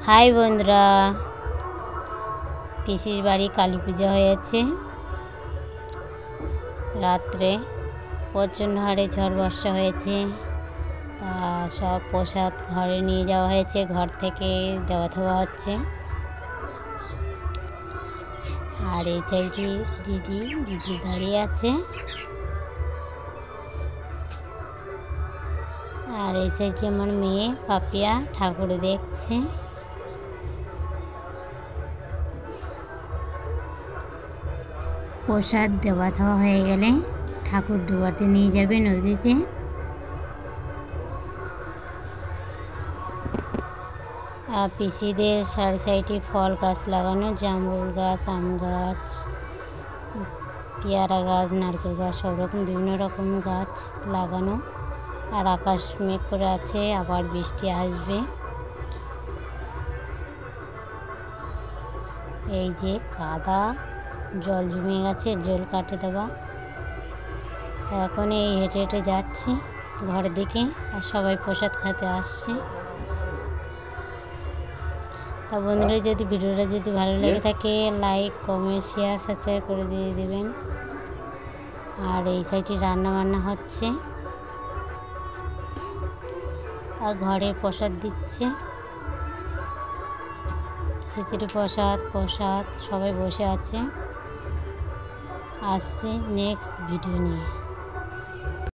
High বন্ধুরা, পিসির বাড়ি কালী পূজা হয়েছে। রাত্রে প্রচণ্ড হারে ঝড় বর্ষা হয়েছে। তা সব প্রসাদ ঘরে নিয়ে যাওয়া হয়েছে, ঘর থেকে দেওয়া থাওয়া হচ্ছে। আর এই সাইডে দিদি দাঁড়িয়ে আছে, আর এই সাইডে আমার মেয়ে পাপিয়া ঠাকুর দেখছে। প্রসাদ দেওয়া থাওয়া হয়ে গেলে ঠাকুর ডুবাতে নিয়ে যাবে নদীতে। আর পিসিদের সাইডে ফল গাছ লাগানো, জামরুল গাছ, আম গাছ, পেয়ারা গাছ, নারকেল গাছ, সব রকম বিভিন্ন রকম গাছ লাগানো। আর আকাশ মেঘ করে আছে, আবার বৃষ্টি আসবে। এই যে কাদা, জল জমে গেছে, জল কাটে দেওয়া। তা এখন এই হেঁটে হেঁটে যাচ্ছি ঘরের দিকে, আর সবাই প্রসাদ খেতে আসছে। তা বন্ধুরা, যদি ভিডিওটা যদি ভালো লেগে থাকে লাইক, কমেন্ট, শেয়ার, সাবস্ক্রাইব করে দিয়ে দেবেন। আর এই সাইডে রান্না বান্না হচ্ছে, আর ঘরে প্রসাদ দিচ্ছে, খিচুড়ি প্রসাদ সবাই বসে আছে। আসছি নেক্সট ভিডিও নিয়ে।